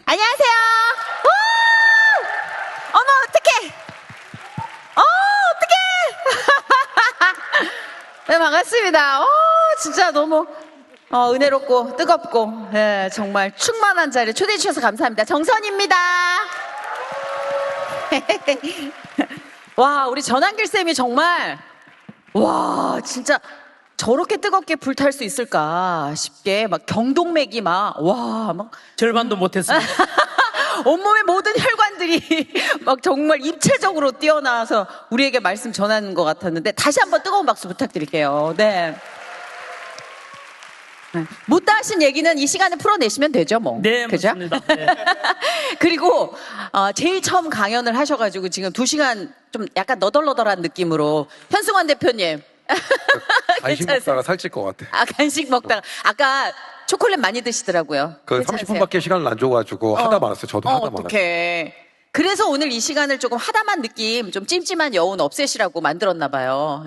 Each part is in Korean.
안녕하세요. 어머, 어떡해. 어떡해. 네, 반갑습니다. 진짜 너무 은혜롭고 뜨겁고, 네, 정말 충만한 자리에 초대해 주셔서 감사합니다. 정선입니다. 와, 우리 전한길 쌤이 정말, 와, 진짜 저렇게 뜨겁게 불탈 수 있을까 싶게 막 경동맥이 막 절반도 못했습니다. 온몸의 모든 혈관들이 막 정말 입체적으로 뛰어나와서 우리에게 말씀 전하는 것 같았는데 다시 한번 뜨거운 박수 부탁드릴게요. 네. 못다 하신 얘기는 이 시간에 풀어내시면 되죠, 뭐. 네, 그죠? 맞습니다. 네. 그리고 제일 처음 강연을 하셔가지고 지금 2시간 좀 약간 너덜너덜한 느낌으로 현승환 대표님. 간식 먹다가 살찔 것 같아. 간식 먹다가 아까 초콜릿 많이 드시더라고요. 그 30분밖에 시간을 안 줘가지고 하다 말았어요. 저도 하다 말았어요. 어떡해. 그래서 오늘 이 시간을 조금 하다만 느낌, 좀 찜찜한 여운 없애시라고 만들었나 봐요.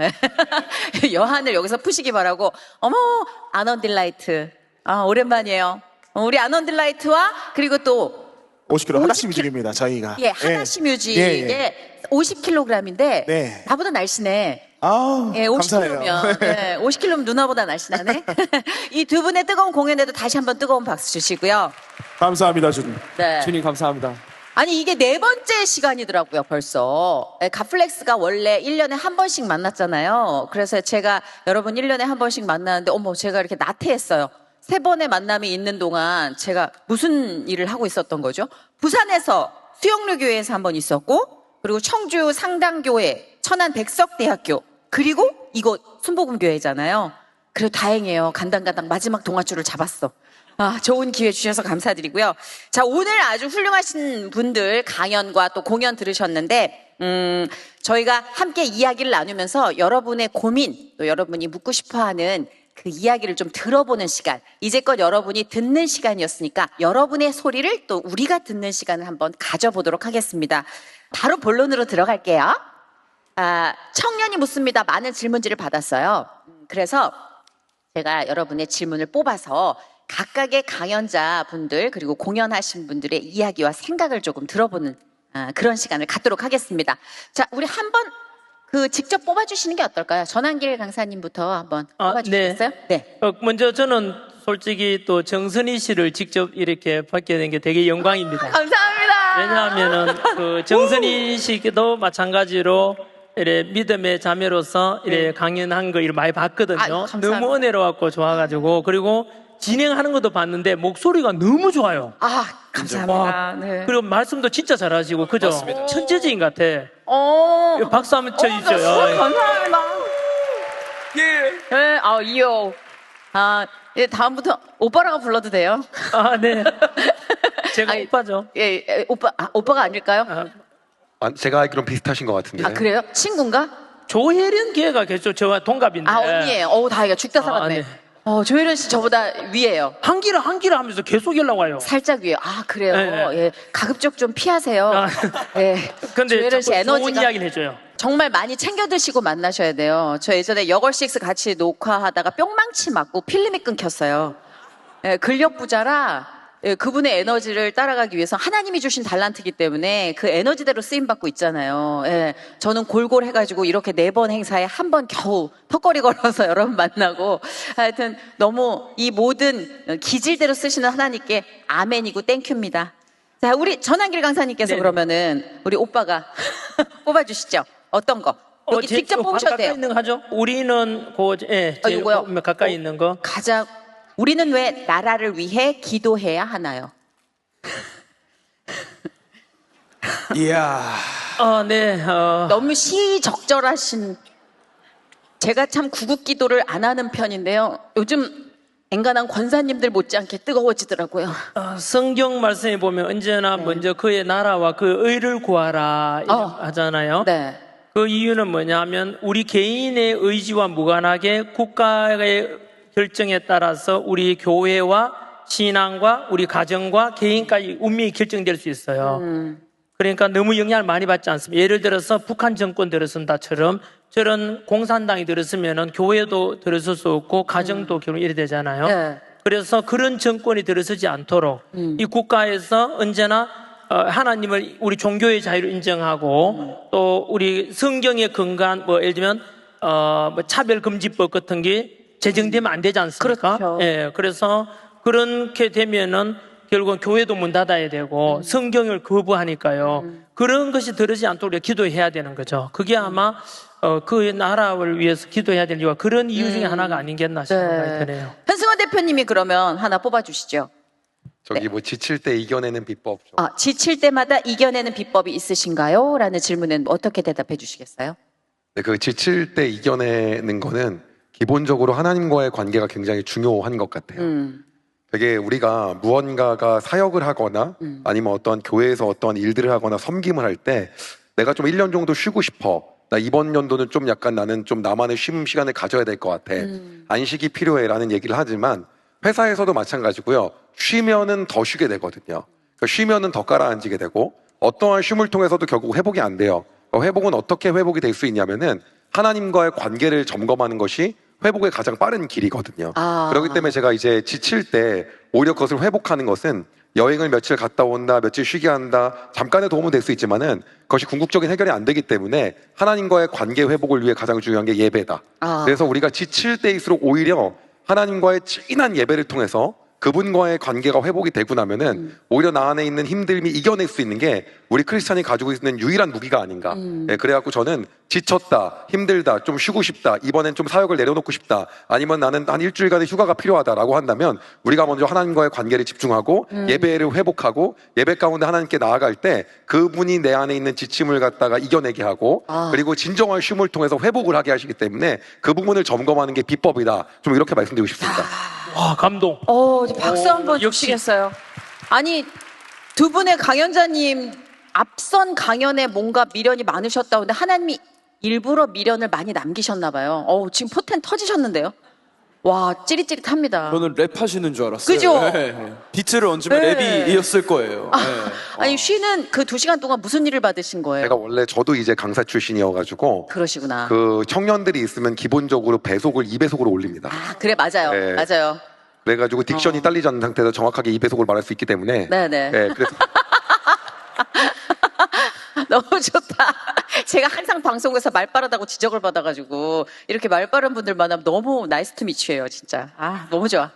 여한을 여기서 푸시기 바라고. 어머, 아넌딜라이트. 오랜만이에요. 우리 아넌딜라이트와 그리고 또 50kg 하나씩 뮤직입니다. 저희가. 예, 하나씩 뮤직에 50kg인데 네. 나보다 날씬해. 아우, 예, 50kg면 감사해요. 50kg면 누나보다 날씬하네. 이 두 분의 뜨거운 공연에도 다시 한번 뜨거운 박수 주시고요. 감사합니다, 주님. 네. 주님 감사합니다. 아니 이게 4번째 시간이더라고요 벌써. 갓플렉스가 원래 1년에 한 번씩 만났잖아요. 그래서 제가 여러분 1년에 한 번씩 만나는데 어머 제가 이렇게 나태했어요. 3번의 만남이 있는 동안 제가 무슨 일을 하고 있었던 거죠? 부산에서 수영료교회에서 한 번 있었고 그리고 청주 상당교회, 천안 백석대학교 그리고 이곳 순복음교회잖아요. 그래도 다행이에요. 간당간당 마지막 동아줄을 잡았어. 좋은 기회 주셔서 감사드리고요. 자, 오늘 아주 훌륭하신 분들 강연과 또 공연 들으셨는데, 저희가 함께 이야기를 나누면서 여러분의 고민, 또 여러분이 묻고 싶어 하는 그 이야기를 좀 들어보는 시간, 이제껏 여러분이 듣는 시간이었으니까 여러분의 소리를 또 우리가 듣는 시간을 한번 가져보도록 하겠습니다. 바로 본론으로 들어갈게요. 청년이 묻습니다. 많은 질문지를 받았어요. 그래서 제가 여러분의 질문을 뽑아서 각각의 강연자분들 그리고 공연하신 분들의 이야기와 생각을 조금 들어보는 그런 시간을 갖도록 하겠습니다. 자, 우리 한번 직접 뽑아주시는 게 어떨까요? 전한길 강사님부터 한번 뽑아주시겠어요? 네. 먼저 저는 솔직히 또 정선희 씨를 직접 이렇게 받게 된 게 되게 영광입니다. 감사합니다. 왜냐하면은 그 정선희 씨도 마찬가지로 이래 믿음의 자매로서 이래 강연한 거 이렇게 많이 봤거든요. 감사합니다. 너무 은혜로웠고 좋아가지고 그리고 진행하는 것도 봤는데 목소리가 너무 좋아요. 감사합니다. 네. 그리고 말씀도 진짜 잘하시고 그죠? 맞습니다. 천재적인 것 같아. 박수 한번 쳐주시죠. 감사합니다. 네, 이요. 예, 다음부터 오빠라고 불러도 돼요? 네. 제가 오빠죠. 예, 오빠가 아닐까요? 제가 알기로는 비슷하신 것 같은데. 그래요? 친구인가? 조혜련 걔가 계속 저와 동갑인데. 언니예요. 다행이다. 죽다 살았네. 네. 조혜련 씨 저보다 위에요. 한기라 하면서 계속 연락 와요. 살짝 위에요. 그래요? 네. 예, 가급적 좀 피하세요. 예. 근데 조혜련 씨 좋은 에너지가 이야기를 해줘요. 정말 많이 챙겨 드시고 만나셔야 돼요. 저 예전에 여걸식스 같이 녹화하다가 뿅망치 맞고 필름이 끊겼어요. 예, 근력 부자라 그분의 에너지를 따라가기 위해서 하나님이 주신 달란트이기 때문에 그 에너지대로 쓰임받고 있잖아요. 예, 저는 골골 해가지고 이렇게 4번 행사에 한 번 겨우 턱걸이 걸어서 여러분 만나고 하여튼 너무 이 모든 기질대로 쓰시는 하나님께 아멘이고 땡큐입니다. 자, 우리 전한길 강사님께서 네네. 그러면은 우리 오빠가 뽑아주시죠. 어떤 거? 여기 직접 뽑으셔도 돼요. 가까이 있는 거 하죠? 우리는 제일 이거요? 가까이 있는 거. 우리는 왜 나라를 위해 기도해야 하나요? 이야. 네. 너무 시적절하신. 제가 참 구국 기도를 안 하는 편인데요. 요즘 엔간한 권사님들 못지않게 뜨거워지더라고요. 성경 말씀에 보면 언제나 먼저 그의 나라와 그 의를 구하라 하잖아요. 네. 그 이유는 뭐냐면 우리 개인의 의지와 무관하게 국가의 결정에 따라서 우리 교회와 신앙과 우리 가정과 개인까지 운명이 결정될 수 있어요. 그러니까 너무 영향을 많이 받지 않습니다. 예를 들어서 북한 정권 들어선다처럼 저런 공산당이 들었으면은 교회도 들어설 수 없고 가정도 결국 이래 되잖아요. 네. 그래서 그런 정권이 들어서지 않도록 이 국가에서 언제나 하나님을 우리 종교의 자유를 인정하고 또 우리 성경의 근간 뭐 예를 들면 뭐 차별금지법 같은 게 제정되면 안 되지 않습니까? 그렇죠. 예, 그래서 그렇게 되면은 결국은 교회도 문 닫아야 되고 성경을 거부하니까요. 그런 것이 들어지 않도록 우리가 기도해야 되는 거죠. 그게 아마 그 나라를 위해서 기도해야 될 이유가 그런 이유 중에 하나가 아니겠나 싶은 생각이 드네요. 현승원 대표님이 그러면 하나 뽑아주시죠. 저기 뭐 지칠 때 이겨내는 비법 좀. 지칠 때마다 이겨내는 비법이 있으신가요? 라는 질문은 어떻게 대답해 주시겠어요? 네, 그 지칠 때 이겨내는 거는 기본적으로 하나님과의 관계가 굉장히 중요한 것 같아요. 되게 우리가 무언가가 사역을 하거나 아니면 어떤 교회에서 어떤 일들을 하거나 섬김을 할 때 내가 좀 1년 정도 쉬고 싶어. 나 이번 연도는 좀 약간 나는 좀 나만의 쉼 시간을 가져야 될 것 같아. 안식이 필요해 라는 얘기를 하지만 회사에서도 마찬가지고요. 쉬면은 더 쉬게 되거든요. 그러니까 쉬면은 더 깔아앉게 되고 어떠한 쉼을 통해서도 결국 회복이 안 돼요. 회복은 어떻게 회복이 될 수 있냐면은 하나님과의 관계를 점검하는 것이 회복의 가장 빠른 길이거든요. 그렇기 때문에 제가 이제 지칠 때 오히려 그것을 회복하는 것은 여행을 며칠 갔다 온다, 며칠 쉬게 한다, 잠깐의 도움은 될 수 있지만은 그것이 궁극적인 해결이 안 되기 때문에 하나님과의 관계 회복을 위해 가장 중요한 게 예배다. 그래서 우리가 지칠 때일수록 오히려 하나님과의 진한 예배를 통해서 그분과의 관계가 회복이 되고 나면은 오히려 나 안에 있는 힘듦이 이겨낼 수 있는 게 우리 크리스찬이 가지고 있는 유일한 무기가 아닌가. 예, 그래갖고 저는 지쳤다, 힘들다, 좀 쉬고 싶다, 이번엔 좀 사역을 내려놓고 싶다, 아니면 나는 한 일주일간의 휴가가 필요하다라고 한다면 우리가 먼저 하나님과의 관계를 집중하고 예배를 회복하고 예배 가운데 하나님께 나아갈 때 그분이 내 안에 있는 지침을 갖다가 이겨내게 하고 그리고 진정한 쉼을 통해서 회복을 하게 하시기 때문에 그 부분을 점검하는 게 비법이다. 좀 이렇게 말씀드리고 싶습니다. 와, 감동. 박수 한번 역시. 주시겠어요? 아니, 두 분의 강연자님 앞선 강연에 뭔가 미련이 많으셨다고 근데 하나님이 일부러 미련을 많이 남기셨나 봐요. 지금 포텐 터지셨는데요? 와, 찌릿찌릿합니다. 저는 랩하시는 줄 알았어요. 그죠? 네. 비트를 얹으면 네. 랩이 이었을 거예요. 네. 아니, 쉬는 그 2시간 동안 무슨 일을 받으신 거예요? 제가 원래 저도 이제 강사 출신이어가지고 그러시구나. 그 청년들이 있으면 기본적으로 배속을 2배속으로 올립니다. 그래, 맞아요. 네. 맞아요. 그래가지고 딕션이 딸리지 않는 상태에서 정확하게 2배속을 말할 수 있기 때문에 네네. 그래서 너무 좋다. 제가 항상 방송에서 말 빠르다고 지적을 받아가지고 이렇게 말 빠른 분들 만나면 너무 나이스 투 미츠예요, 진짜. 너무 좋아.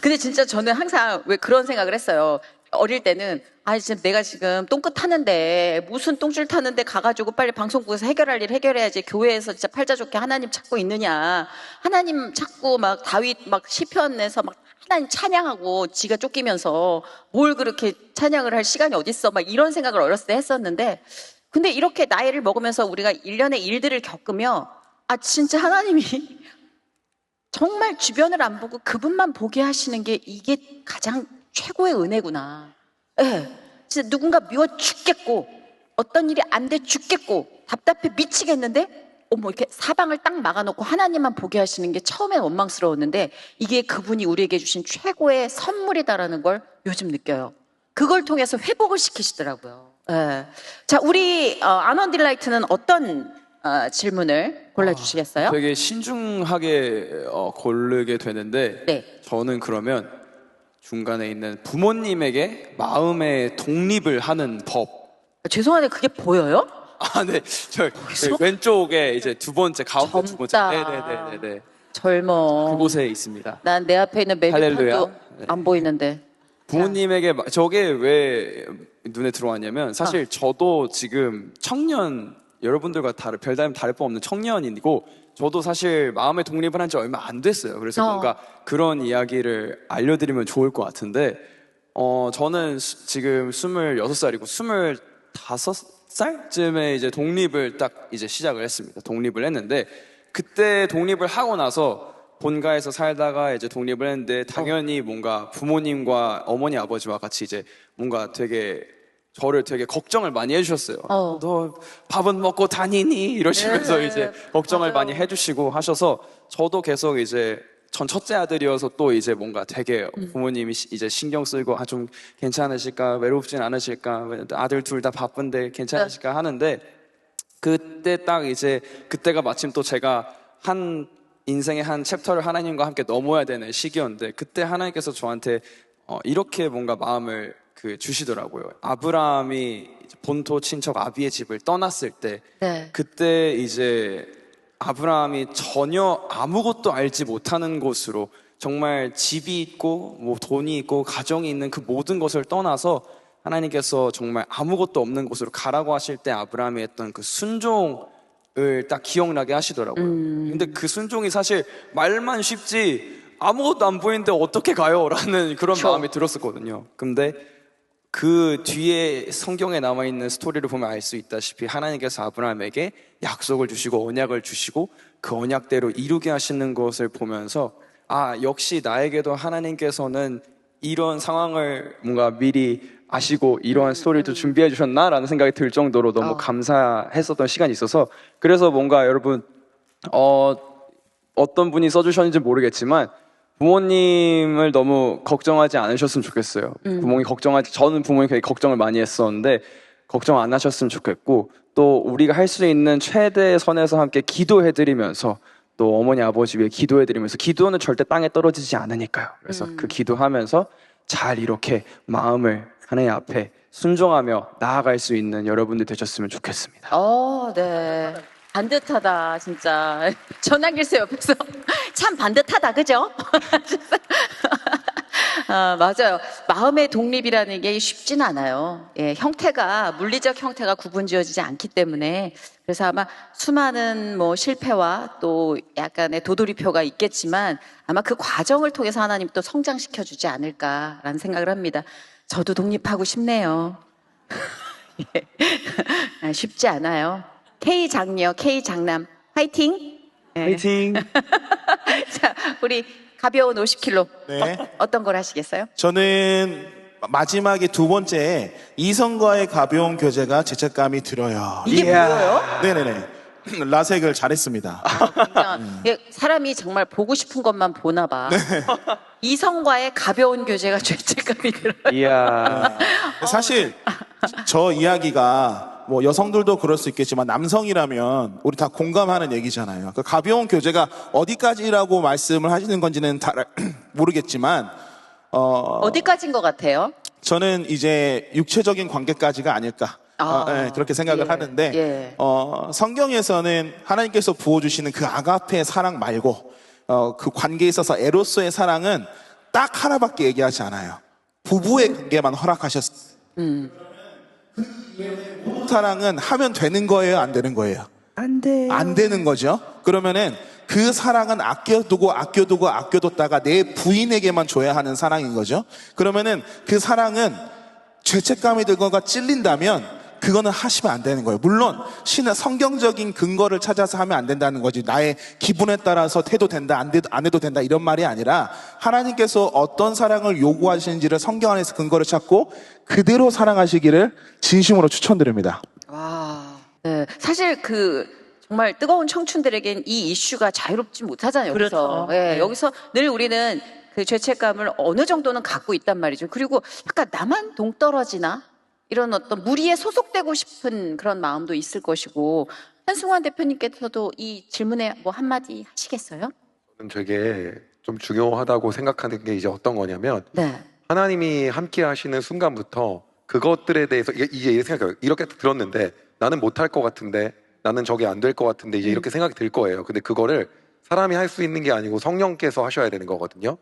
근데 진짜 저는 항상 왜 그런 생각을 했어요. 어릴 때는 진짜 내가 지금 똥끝 타는데 무슨 똥줄 타는데 가가지고 빨리 방송국에서 해결할 일 해결해야지 교회에서 진짜 팔자 좋게 하나님 찾고 있느냐. 하나님 찾고 막 다윗 막 시편에서 막 하나님 찬양하고 지가 쫓기면서 뭘 그렇게 찬양을 할 시간이 어딨어 막 이런 생각을 어렸을 때 했었는데 근데 이렇게 나이를 먹으면서 우리가 일련의 일들을 겪으며 진짜 하나님이 정말 주변을 안 보고 그분만 보게 하시는 게 이게 가장 최고의 은혜구나. 진짜 누군가 미워 죽겠고 어떤 일이 안 돼 죽겠고 답답해 미치겠는데 이렇게 사방을 딱 막아놓고 하나님만 보게 하시는 게 처음엔 원망스러웠는데 이게 그분이 우리에게 주신 최고의 선물이다라는 걸 요즘 느껴요. 그걸 통해서 회복을 시키시더라고요. 자, 우리 아넌딜라이트는 어떤 질문을 골라주시겠어요? 되게 신중하게 고르게 되는데 네. 저는 그러면 중간에 있는 부모님에게 마음의 독립을 하는 법. 죄송한데 그게 보여요? 네. 저 왼쪽에 이제 두 번째, 가운데 두 번째. 젊다. 네네네. 젊어. 그곳에 있습니다. 난 내 앞에 있는 메뉴판도 할렐루야. 네. 안 보이는데. 부모님에게 저게 왜 눈에 들어왔냐면 사실 저도 지금 청년 여러분들과 별다른 다를 바 없는 청년이고 저도 사실 마음의 독립을 한 지 얼마 안 됐어요. 그래서 뭔가 그런 이야기를 알려드리면 좋을 것 같은데 저는 지금 26살이고 25살쯤에 이제 독립을 딱 이제 시작을 했습니다. 독립을 했는데 그때 독립을 하고 나서 본가에서 살다가 이제 독립을 했는데 당연히 뭔가 부모님과 어머니 아버지와 같이 이제 뭔가 저를 되게 걱정을 많이 해주셨어요. 너 밥은 먹고 다니니? 이러시면서 이제 걱정을 많이 해주시고 하셔서 저도 계속 이제 전 첫째 아들이어서 또 이제 뭔가 되게 부모님이 이제 신경 쓰고 좀 괜찮으실까? 외롭진 않으실까? 아들 둘 다 바쁜데 괜찮으실까? 하는데 그때 딱 이제 그때가 마침 또 제가 한 인생의 한 챕터를 하나님과 함께 넘어야 되는 시기였는데 그때 하나님께서 저한테 이렇게 뭔가 마음을 주시더라고요. 아브라함이 이제 본토 친척 아비의 집을 떠났을 때 네. 그때 이제 아브라함이 전혀 아무것도 알지 못하는 곳으로 정말 집이 있고 뭐 돈이 있고 가정이 있는 그 모든 것을 떠나서 하나님께서 정말 아무것도 없는 곳으로 가라고 하실 때 아브라함이 했던 그 순종을 딱 기억나게 하시더라고요. 근데 그 순종이 사실 말만 쉽지 아무것도 안 보이는데 어떻게 가요? 라는 그런 마음이 들었었거든요. 근데 그 뒤에 성경에 남아있는 스토리를 보면 알 수 있다시피 하나님께서 아브라함에게 약속을 주시고 언약을 주시고 그 언약대로 이루게 하시는 것을 보면서 아, 역시 나에게도 하나님께서는 이런 상황을 뭔가 미리 아시고 이러한 스토리도 준비해 주셨나라는 생각이 들 정도로 너무 감사했었던 시간이 있어서 그래서 뭔가 여러분 어떤 분이 써주셨는지 모르겠지만 부모님을 너무 걱정하지 않으셨으면 좋겠어요. 저는 부모님 걱정을 많이 했었는데 걱정 안 하셨으면 좋겠고 또 우리가 할 수 있는 최대의 선에서 함께 기도해드리면서 또 어머니 아버지 위해 기도해드리면서 기도는 절대 땅에 떨어지지 않으니까요. 그래서 그 기도하면서 잘 이렇게 마음을 하나님 앞에 순종하며 나아갈 수 있는 여러분들 되셨으면 좋겠습니다. 네. 반듯하다, 진짜. 전화길세 옆에서. 참 반듯하다, 그죠? 맞아요. 마음의 독립이라는 게 쉽지는 않아요. 예, 물리적 형태가 구분 지어지지 않기 때문에. 그래서 아마 수많은 실패와 또 약간의 도돌이표가 있겠지만 아마 그 과정을 통해서 하나님 또 성장시켜 주지 않을까라는 생각을 합니다. 저도 독립하고 싶네요. 예. 쉽지 않아요. K장녀, K장남, 화이팅! 화이팅! 자, 우리 가벼운 50kg. 네. 어떤 걸 하시겠어요? 저는 마지막에 두 번째 이성과의 가벼운 교제가 죄책감이 들어요. 이게 뭐예요? 네네네. 라섹을 잘했습니다. 그냥 사람이 정말 보고 싶은 것만 보나 봐. 네. 이성과의 가벼운 교제가 죄책감이 들어요. 이야. 사실 저 이야기가 여성들도 그럴 수 있겠지만 남성이라면 우리 다 공감하는 얘기잖아요. 그 가벼운 교제가 어디까지라고 말씀을 하시는 건지는 다 모르겠지만 어디까지인 것 같아요? 저는 이제 육체적인 관계까지가 아닐까. 네, 그렇게 생각을 하는데 성경에서는 하나님께서 부어주시는 그 아가페의 사랑 말고 그 관계에 있어서 에로스의 사랑은 딱 하나밖에 얘기하지 않아요. 부부의 관계만 허락하셨어요. 사랑은 하면 되는 거예요, 안 되는 거예요? 안 되는 거죠. 그러면은 그 사랑은 아껴뒀다가 내 부인에게만 줘야 하는 사랑인 거죠. 그러면은 그 사랑은 죄책감이 들거나 찔린다면 그거는 하시면 안 되는 거예요. 물론 신의 성경적인 근거를 찾아서 하면 안 된다는 거지. 나의 기분에 따라서 해도 된다, 안 해도 된다 이런 말이 아니라 하나님께서 어떤 사랑을 요구하시는지를 성경 안에서 근거를 찾고 그대로 사랑하시기를 진심으로 추천드립니다. 와, 네. 사실 정말 뜨거운 청춘들에겐 이 이슈가 자유롭지 못하잖아요. 여기서. 그렇죠. 네. 여기서 늘 우리는 그 죄책감을 어느 정도는 갖고 있단 말이죠. 그리고 약간 나만 동떨어지나? 이런 어떤 무리에 소속되고 싶은 그런 마음도 있을 것이고 한승환 대표님께서도 이 질문에 한마디 하시겠어요? 저는 되게 좀 중요하다고 생각하는 게 이제 어떤 거냐면 네. 하나님이 함께 하시는 순간부터 그것들에 대해서 이게 생각해요. 이렇게 들었는데 나는 못할 것 같은데 나는 저게 안 될 것 같은데 이제 이렇게 생각이 들 거예요. 근데 그거를 사람이 할 수 있는 게 아니고 성령께서 하셔야 되는 거거든요.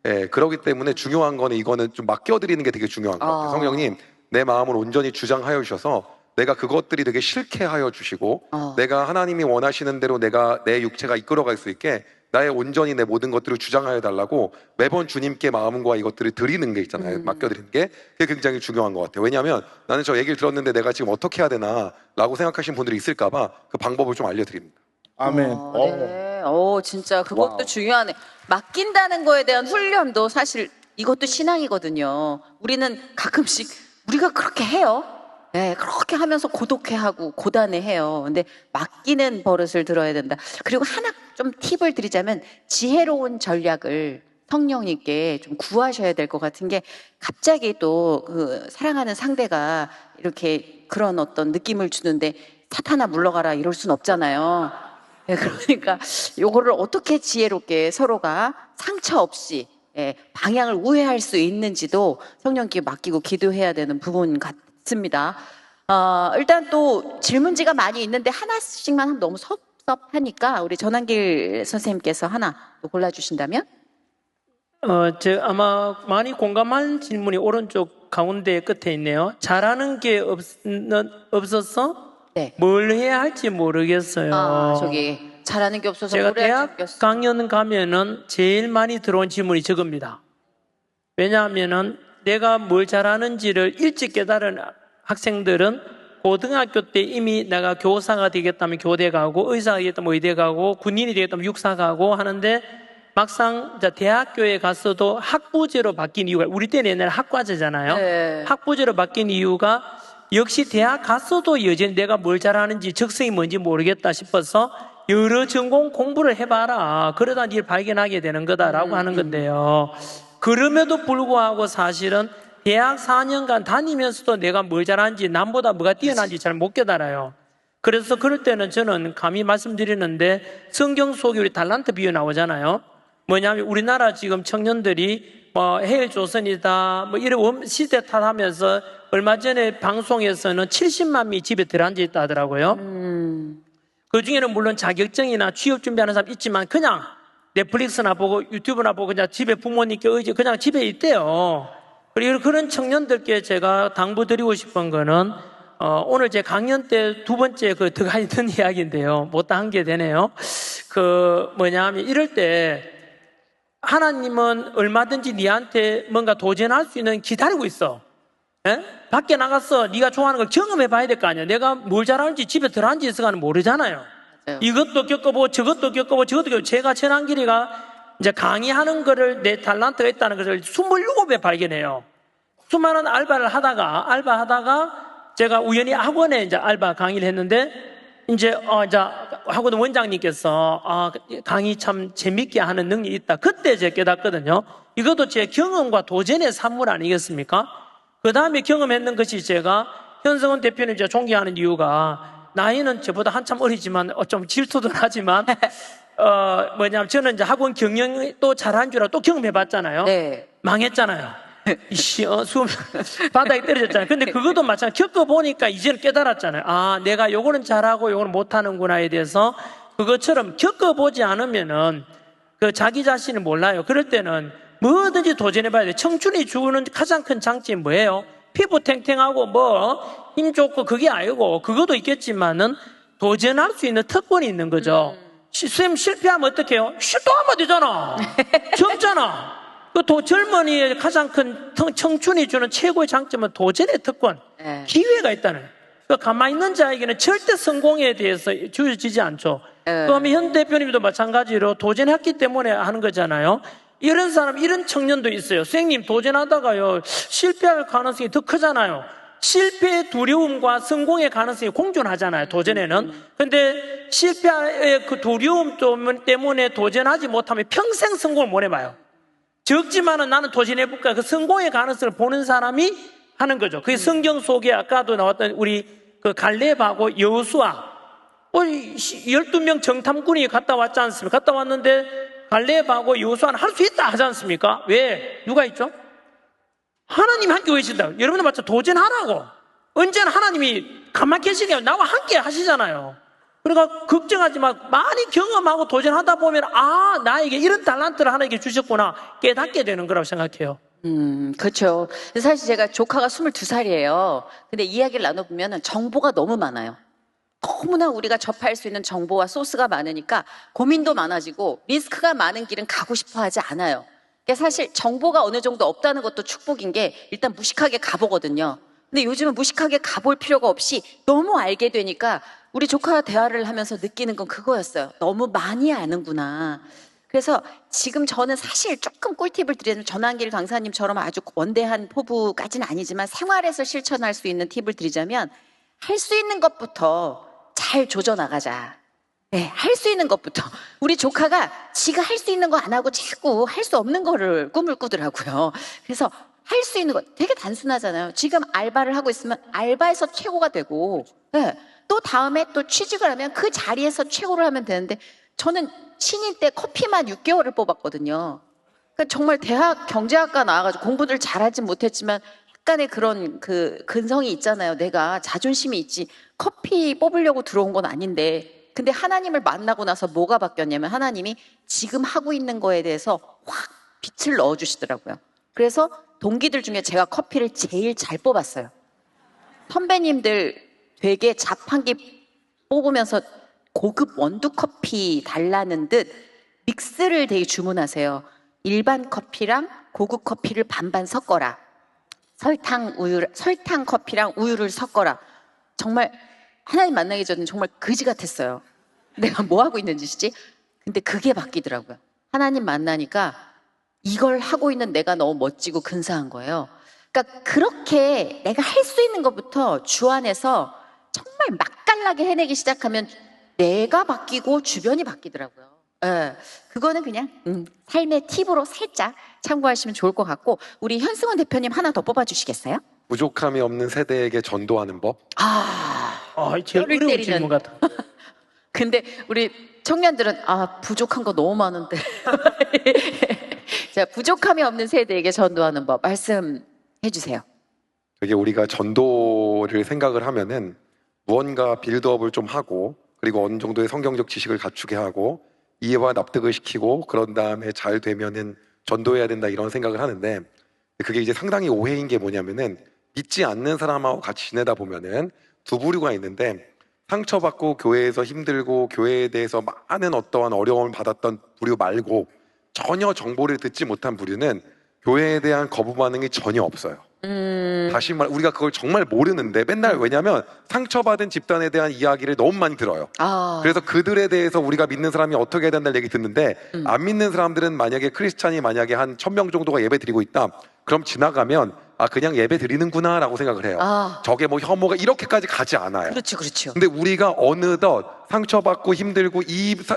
예, 그렇기 때문에 중요한 거는 이거는 좀 맡겨드리는 게 되게 중요한 것 같아요. 성령님 내 마음을 온전히 주장하여 주셔서 내가 그것들이 되게 싫게 하여 주시고 내가 하나님이 원하시는 대로 내가 내 육체가 이끌어갈 수 있게 나의 온전히 내 모든 것들을 주장하여 달라고 매번 주님께 마음과 이것들을 드리는 게 있잖아요. 맡겨드리는 게 그게 굉장히 중요한 것 같아요. 왜냐하면 나는 저 얘기를 들었는데 내가 지금 어떻게 해야 되나 라고 생각하시는 분들이 있을까 봐 그 방법을 좀 알려드립니다. 아멘. 네. 진짜 그것도 중요하네. 맡긴다는 거에 대한 훈련도 사실 이것도 신앙이거든요. 우리는 가끔씩 우리가 그렇게 해요. 네, 그렇게 하면서 고독해하고 고단해해요. 근데 맡기는 버릇을 들어야 된다. 그리고 하나 좀 팁을 드리자면 지혜로운 전략을 성령님께 좀 구하셔야 될 것 같은 게 갑자기 또 사랑하는 상대가 이렇게 그런 어떤 느낌을 주는데 사탄아 물러가라 이럴 순 없잖아요. 예, 그러니까 요거를 어떻게 지혜롭게 서로가 상처 없이 예, 방향을 우회할 수 있는지도 성령께 맡기고 기도해야 되는 부분 같습니다. 일단 또 질문지가 많이 있는데 하나씩만 하면 너무 섭섭하니까 우리 전한길 선생님께서 하나 또 골라주신다면? 아마 많이 공감할 질문이 오른쪽 가운데 끝에 있네요. 잘하는 게 없어서 네. 뭘 해야 할지 모르겠어요. 저기 잘하는 게 없어서 제가 뭘 해야 대학 모르겠어요. 강연 가면은 제일 많이 들어온 질문이 저겁니다. 왜냐하면은 내가 뭘 잘하는지를 일찍 깨달은 학생들은 고등학교 때 이미 내가 교사가 되겠다면 교대 가고 의사가 되겠다면 의대 가고 군인이 되겠다면 육사 가고 하는데 막상 대학교에 갔어도 학부제로 바뀐 이유가 우리 때는 옛날에 학과제잖아요. 네. 학부제로 바뀐 이유가 역시 대학 갔어도 여전히 내가 뭘 잘하는지 적성이 뭔지 모르겠다 싶어서 여러 전공 공부를 해봐라. 그러다 일 발견하게 되는 거다라고 하는 건데요. 그럼에도 불구하고 사실은 대학 4년간 다니면서도 내가 뭘 잘하는지 남보다 뭐가 뛰어난지 잘 못 깨달아요. 그래서 그럴 때는 저는 감히 말씀드리는데 성경 속에 우리 달란트 비유 나오잖아요. 뭐냐면 우리나라 지금 청년들이 해일 조선이다 이런 시대 탓하면서 얼마 전에 방송에서는 70만 명이 집에 들어앉아 있다 하더라고요. 그 중에는 물론 자격증이나 취업 준비하는 사람 있지만 그냥 넷플릭스나 보고 유튜브나 보고 그냥 집에 부모님께 의지 그냥 집에 있대요. 그리고 그런 청년들께 제가 당부드리고 싶은 거는 오늘 제 강연 때 두 번째 들어가 있던 이야기인데요. 못다 한 게 되네요. 하면 이럴 때 하나님은 얼마든지 네한테 뭔가 도전할 수 있는 기다리고 있어. 에? 밖에 나가서 네가 좋아하는 걸 경험해 봐야 될 거 아니야. 내가 뭘 잘하는지 집에 들어앉아 있어가는 모르잖아요. 맞아요. 이것도 겪어보고 저것도 겪어보고 저것도 겪어보고 제가 전한길이가 이제 강의하는 거를 내 달란트가 있다는 것을 27배 발견해요. 수많은 알바하다가 제가 우연히 학원에 이제 알바 강의를 했는데 이제 학원 원장님께서 강의 참 재밌게 하는 능력이 있다. 그때 제가 깨닫거든요. 이것도 제 경험과 도전의 산물 아니겠습니까? 그 다음에 경험했는 것이 제가 현성원 대표님 제가 존경하는 이유가 나이는 저보다 한참 어리지만 좀 질투도 나지만 저는 이제 학원 경영도 잘한 줄 알고 또 경험해봤잖아요. 네. 망했잖아요. 수업 바닥에 떨어졌잖아요. 근데 그것도 마찬가지로 겪어보니까 이제는 깨달았잖아요. 내가 요거는 잘하고 요거는 못하는구나에 대해서 그것처럼 겪어보지 않으면은 자기 자신을 몰라요. 그럴 때는 뭐든지 도전해봐야 돼요. 청춘이 주는 가장 큰 장점이 뭐예요? 피부 탱탱하고 힘 좋고 그게 아니고 그것도 있겠지만은 도전할 수 있는 특권이 있는 거죠. 쌤 실패하면 어떡해요? 또 하면 되잖아. 젊잖아. 젊은이의 가장 큰 청춘이 주는 최고의 장점은 도전의 특권, 네. 기회가 있다는 거예요. 가만히 있는 자에게는 절대 성공에 대해서 주어지지 않죠. 그러면 현 대표님도 마찬가지로 도전했기 때문에 하는 거잖아요. 이런 사람, 이런 청년도 있어요. 선생님 도전하다가요 실패할 가능성이 더 크잖아요. 실패의 두려움과 성공의 가능성이 공존하잖아요. 도전에는. 근데 실패의 그 두려움 때문에 도전하지 못하면 평생 성공을 못 해봐요. 적지만은 나는 도전해볼까. 그 성공의 가능성을 보는 사람이 하는 거죠. 그게 성경 속에 아까도 나왔던 우리 갈렙하고 여호수아 12명 정탐꾼이 갔다 왔지 않습니까? 갔다 왔는데 갈렙하고 여호수아는 할 수 있다 하지 않습니까? 왜? 누가 있죠? 하나님이 함께 계신다. 여러분들 마찬가지로 도전하라고. 언제나 하나님이 가만히 계시게 하면 나와 함께 하시잖아요. 그러니까 걱정하지 마. 많이 경험하고 도전하다 보면 나에게 이런 달란트를 하나님께 주셨구나 깨닫게 되는 거라고 생각해요. 그렇죠. 사실 제가 조카가 22살이에요. 근데 이야기를 나눠보면 정보가 너무 많아요. 너무나 우리가 접할 수 있는 정보와 소스가 많으니까 고민도 많아지고 리스크가 많은 길은 가고 싶어 하지 않아요. 그러니까 사실 정보가 어느 정도 없다는 것도 축복인 게 일단 무식하게 가보거든요. 근데 요즘은 무식하게 가볼 필요가 없이 너무 알게 되니까 우리 조카와 대화를 하면서 느끼는 건 그거였어요. 너무 많이 아는구나. 그래서 지금 저는 사실 조금 꿀팁을 드리자면 전한길 강사님처럼 아주 원대한 포부까지는 아니지만 생활에서 실천할 수 있는 팁을 드리자면 할 수 있는 것부터 잘 조져나가자. 네, 할 수 있는 것부터. 우리 조카가 지가 할 수 있는 거 안 하고 자꾸 할 수 없는 거를 꿈을 꾸더라고요. 그래서 할 수 있는 거 되게 단순하잖아요. 지금 알바를 하고 있으면 알바에서 최고가 되고, 네, 또 다음에 또 취직을 하면 그 자리에서 최고를 하면 되는데 저는 신인 때 커피만 6개월을 뽑았거든요. 그러니까 정말 대학 경제학과 나와가지고 공부를 잘하진 못했지만 약간의 그런 그 근성이 있잖아요. 내가 자존심이 있지. 커피 뽑으려고 들어온 건 아닌데. 근데 하나님을 만나고 나서 뭐가 바뀌었냐면 하나님이 지금 하고 있는 거에 대해서 확 빛을 넣어주시더라고요. 그래서 동기들 중에 제가 커피를 제일 잘 뽑았어요. 선배님들 되게 자판기 뽑으면서 고급 원두 커피 달라는 듯 믹스를 되게 주문하세요. 일반 커피랑 고급 커피를 반반 섞어라. 설탕 커피랑 우유를 섞어라. 정말 하나님 만나기 전에 정말 그지 같았어요. 내가 뭐 하고 있는 짓이지? 근데 그게 바뀌더라고요. 하나님 만나니까 이걸 하고 있는 내가 너무 멋지고 근사한 거예요. 그러니까 그렇게 내가 할 수 있는 것부터 주 안에서 정말 맛깔나게 해내기 시작하면 내가 바뀌고 주변이 바뀌더라고요. 예, 그거는 그냥 삶의 팁으로 살짝 참고하시면 좋을 것 같고 우리 현승원 대표님 하나 더 뽑아주시겠어요? 부족함이 없는 세대에게 전도하는 법. 제일 뼈를 어려운 때리는. 질문 같아. 근데 우리 청년들은 부족한 거 너무 많은데 자, 부족함이 없는 세대에게 전도하는 법 말씀해 주세요. 되게 우리가 전도를 생각을 하면은 무언가 빌드업을 좀 하고 그리고 어느 정도의 성경적 지식을 갖추게 하고 이해와 납득을 시키고 그런 다음에 잘 되면은 전도해야 된다 이런 생각을 하는데 그게 이제 상당히 오해인 게 뭐냐면은 믿지 않는 사람하고 같이 지내다 보면은 두 부류가 있는데 상처받고 교회에서 힘들고 교회에 대해서 많은 어떠한 어려움을 받았던 부류 말고 전혀 정보를 듣지 못한 부류는 교회에 대한 거부 반응이 전혀 없어요. 다시 말 우리가 그걸 정말 모르는데 맨날 왜냐면 상처받은 집단에 대한 이야기를 너무 많이 들어요. 그래서 그들에 대해서 우리가 믿는 사람이 어떻게 해야 된다는 얘기 듣는데 안 믿는 사람들은 만약에 크리스찬이 만약에 한 1,000명 정도가 예배 드리고 있다. 그럼 지나가면 그냥 예배 드리는구나 라고 생각을 해요. 저게 뭐 혐오가 이렇게까지 가지 않아요. 그렇죠. 근데 우리가 어느덧 상처받고 힘들고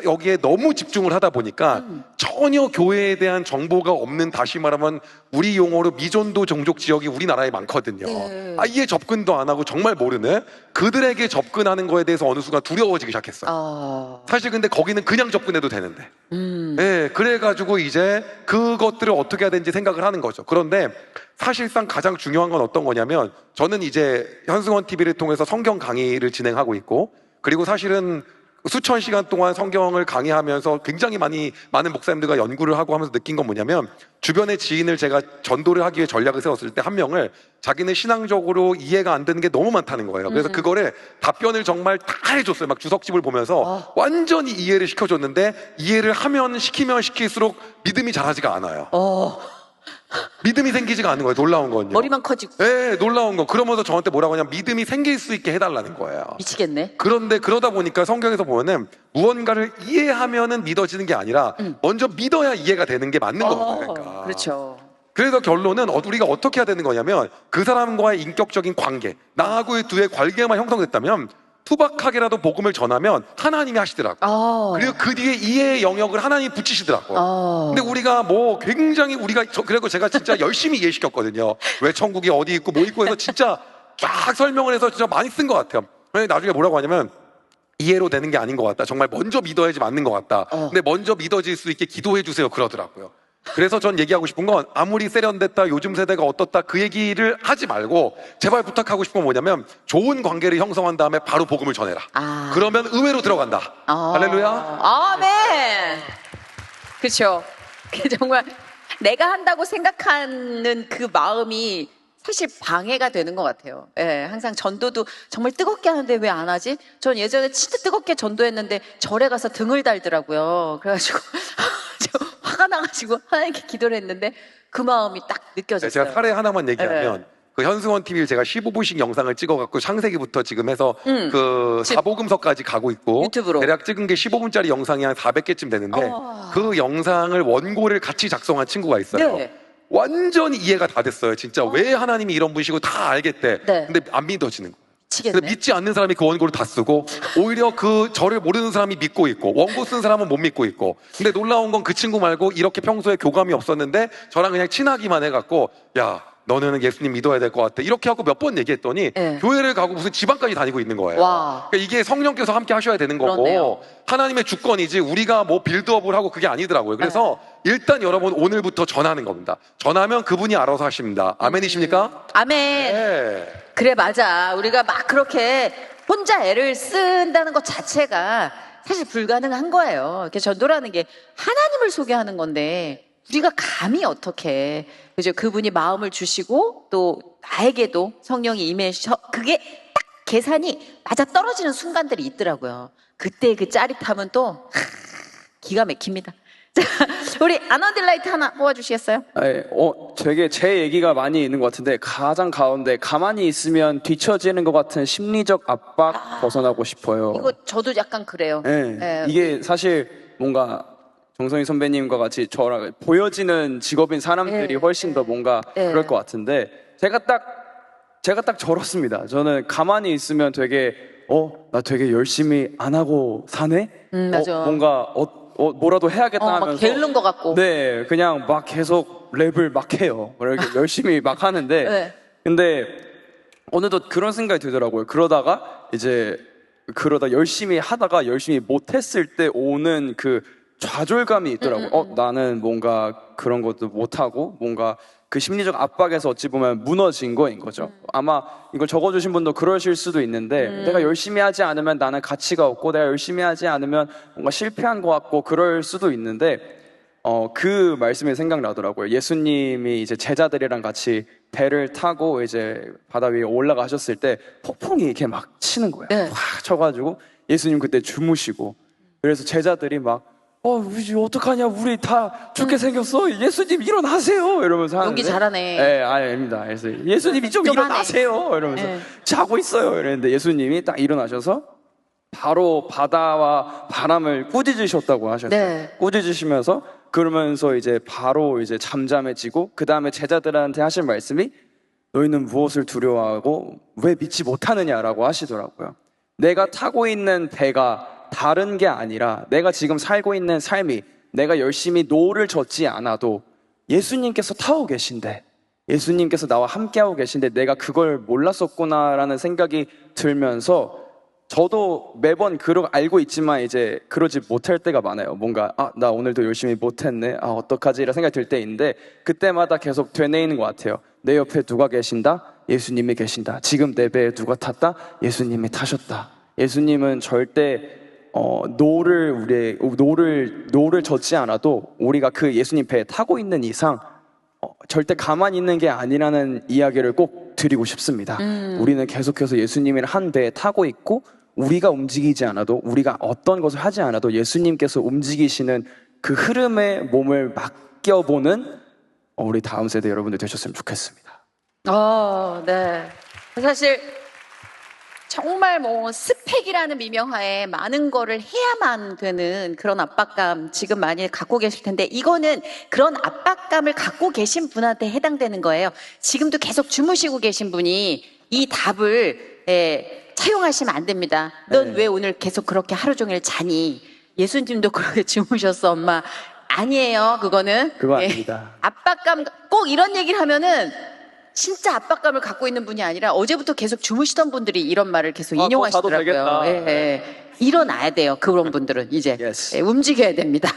여기에 너무 집중을 하다 보니까 전혀 교회에 대한 정보가 없는 다시 말하면 우리 용어로 미전도 종족 지역이 우리나라에 많거든요. 네. 아예 접근도 안 하고 정말 모르는 그들에게 접근하는 거에 대해서 어느 순간 두려워지기 시작했어요. 사실 근데 거기는 그냥 접근해도 되는데 네, 그래가지고 이제 그것들을 어떻게 해야 되는지 생각을 하는 거죠. 그런데 사실상 가장 중요한 건 어떤 거냐면 저는 이제 현승원 TV를 통해서 성경 강의를 진행하고 있고 그리고 사실은 수천 시간 동안 성경을 강의하면서 굉장히 많은 목사님들과 연구를 하고 하면서 느낀 건 뭐냐면 주변의 지인을 제가 전도를 하기 위해 전략을 세웠을 때 한 명을 자기는 신앙적으로 이해가 안 되는 게 너무 많다는 거예요. 그래서 그거를 답변을 정말 다 해줬어요. 막 주석집을 보면서 완전히 이해를 시켜줬는데 이해를 시키면 시킬수록 믿음이 자라지가 않아요. 믿음이 생기지가 않는 거예요. 놀라운 건요. 머리만 커지고 네, 놀라운 거. 그러면서 저한테 뭐라고 하냐면 믿음이 생길 수 있게 해달라는 거예요. 미치겠네. 그런데 그러다 보니까 성경에서 보면은 무언가를 이해하면은 믿어지는 게 아니라 먼저 믿어야 이해가 되는 게 맞는 거예요. 그러니까. 그렇죠. 그래서 결론은 우리가 어떻게 해야 되는 거냐면 그 사람과의 인격적인 관계, 나하고의 두의 관계만 형성됐다면 투박하게라도 복음을 전하면 하나님이 하시더라고요. 그리고 그 뒤에 이해의 영역을 하나님이 붙이시더라고요. 근데 우리가 굉장히 그리고 제가 진짜 열심히 이해시켰거든요. 왜 천국이 어디 있고 뭐 있고 해서 진짜 쫙 설명을 해서 진짜 많이 쓴 것 같아요. 근데 나중에 뭐라고 하냐면 이해로 되는 게 아닌 것 같다. 정말 먼저 믿어야지 맞는 것 같다. 근데 먼저 믿어질 수 있게 기도해 주세요. 그러더라고요. 그래서 전 얘기하고 싶은 건 아무리 세련됐다 요즘 세대가 어떻다 그 얘기를 하지 말고 제발 부탁하고 싶은 건 뭐냐면 좋은 관계를 형성한 다음에 바로 복음을 전해라. 그러면 의외로 들어간다. 할렐루야. 아멘. 그렇죠. 정말 내가 한다고 생각하는 그 마음이 사실 방해가 되는 것 같아요. 예, 항상 전도도 정말 뜨겁게 하는데 왜 안 하지? 전 예전에 진짜 뜨겁게 전도했는데 절에 가서 등을 달더라고요. 그래가지고 화가 나가지고 하나님께 기도를 했는데 그 마음이 딱 느껴졌어요. 제가 사례 하나만 얘기하면 그 현승원 TV를 제가 15부씩 영상을 찍어갖고 창세기부터 지금 해서 그 사복음서까지 가고 있고 유튜브로. 대략 찍은 게 15분짜리 영상이 한 400개쯤 되는데 그 영상을 원고를 같이 작성한 친구가 있어요. 네. 완전히 이해가 다 됐어요. 진짜 왜 하나님이 이런 분이시고 다 알겠대. 네. 근데 안 믿어지는 거예요. 미치겠네. 그래서 믿지 않는 사람이 그 원고를 다 쓰고 오히려 그 저를 모르는 사람이 믿고 있고 원고 쓴 사람은 못 믿고 있고 근데 놀라운 건 그 친구 말고 이렇게 평소에 교감이 없었는데 저랑 그냥 친하기만 해갖고 야 너는 예수님 믿어야 될 것 같아. 이렇게 하고 몇 번 얘기했더니 네. 교회를 가고 무슨 지방까지 다니고 있는 거예요. 와. 그러니까 이게 성령께서 함께 하셔야 되는 거고 그렇네요. 하나님의 주권이지 우리가 뭐 빌드업을 하고 그게 아니더라고요. 그래서 일단 여러분 오늘부터 전하는 겁니다. 전하면 그분이 알아서 하십니다. 아멘이십니까? 아멘. 네. 그래, 맞아. 우리가 막 그렇게 혼자 애를 쓴다는 것 자체가 사실 불가능한 거예요. 이렇게 전도라는 게 하나님을 소개하는 건데 우리가 감히 어떻게, 그죠? 그분이 마음을 주시고 또 나에게도 성령이 임해서 그게 딱 계산이 맞아 떨어지는 순간들이 있더라고요. 그때 그 짜릿함은 또 기가 막힙니다. 자, 우리 아너딜라이트 하나 뽑아주시겠어요? 되게 제 얘기가 많이 있는 것 같은데 가장 가운데 가만히 있으면 뒤처지는 것 같은 심리적 압박 벗어나고 싶어요. 이거 저도 약간 그래요. 네. 예. 이게 사실 뭔가 정성희 선배님과 같이 저랑 보여지는 직업인 사람들이 훨씬 더 뭔가 그럴 것 같은데 제가 딱 저렇습니다. 저는 가만히 있으면 되게 나 되게 열심히 안 하고 사네? 맞아. 뭔가 뭐라도 해야겠다 막 하면서 게으른 것 같고. 네, 그냥 막 계속 랩을 막 해요. 이렇게 열심히 막 하는데 네. 근데 어느덧 그런 생각이 들더라고요. 그러다 열심히 하다가 열심히 못했을 때 오는 그 좌절감이 있더라고요. 나는 뭔가 그런 것도 못하고 뭔가 그 심리적 압박에서 어찌 보면 무너진 거인 거죠. 아마 이걸 적어주신 분도 그러실 수도 있는데 내가 열심히 하지 않으면 나는 가치가 없고 내가 열심히 하지 않으면 뭔가 실패한 것 같고 그럴 수도 있는데 그 말씀이 생각나더라고요. 예수님이 이제 제자들이랑 같이 배를 타고 이제 바다 위에 올라가셨을 때 폭풍이 이렇게 막 치는 거예요. 네. 확 쳐가지고 예수님 그때 주무시고 그래서 제자들이 막 우리 어떡하냐 우리 다 죽게 생겼어 예수님 일어나세요 이러면서 하는데 연기 잘하네. 네, 아닙니다. 그래서 예수님이 좀 일어나세요 이러면서 네. 자고 있어요 이랬는데 예수님이 딱 일어나셔서 바로 바다와 바람을 꾸짖으셨다고 하셨어요. 네. 꾸짖으시면서 그러면서 이제 바로 이제 잠잠해지고 그 다음에 제자들한테 하신 말씀이 너희는 무엇을 두려워하고 왜 믿지 못하느냐라고 하시더라고요. 내가 타고 있는 배가 다른 게 아니라 내가 지금 살고 있는 삶이 내가 열심히 노를 젓지 않아도 예수님께서 타고 계신데 예수님께서 나와 함께하고 계신데 내가 그걸 몰랐었구나라는 생각이 들면서 저도 매번 알고 있지만 이제 그러지 못할 때가 많아요. 뭔가 나 오늘도 열심히 못했네. 어떡하지? 이런 생각이 들 때인데 그때마다 계속 되뇌이는 것 같아요. 내 옆에 누가 계신다? 예수님이 계신다. 지금 내 배에 누가 탔다? 예수님이 타셨다. 예수님은 절대 노를 젓지 않아도 우리가 그 예수님 배에 타고 있는 이상 절대 가만히 있는 게 아니라는 이야기를 꼭 드리고 싶습니다. 우리는 계속해서 예수님의 한 배에 타고 있고 우리가 움직이지 않아도 우리가 어떤 것을 하지 않아도 예수님께서 움직이시는 그 흐름에 몸을 맡겨보는 우리 다음 세대 여러분들 되셨으면 좋겠습니다. 네. 사실 정말 뭐 스펙이라는 미명하에 많은 거를 해야만 되는 그런 압박감 지금 많이 갖고 계실 텐데 이거는 그런 압박감을 갖고 계신 분한테 해당되는 거예요. 지금도 계속 주무시고 계신 분이 이 답을 차용하시면 안 됩니다. 넌 왜 오늘 계속 그렇게 하루 종일 자니? 예수님도 그렇게 주무셨어, 엄마. 아니에요, 그거는. 그거 아닙니다. 압박감, 꼭 이런 얘기를 하면은 진짜 압박감을 갖고 있는 분이 아니라 어제부터 계속 주무시던 분들이 이런 말을 계속 인용하시더라고요. 되겠다. 일어나야 돼요, 그런 분들은 이제. Yes. 움직여야 됩니다.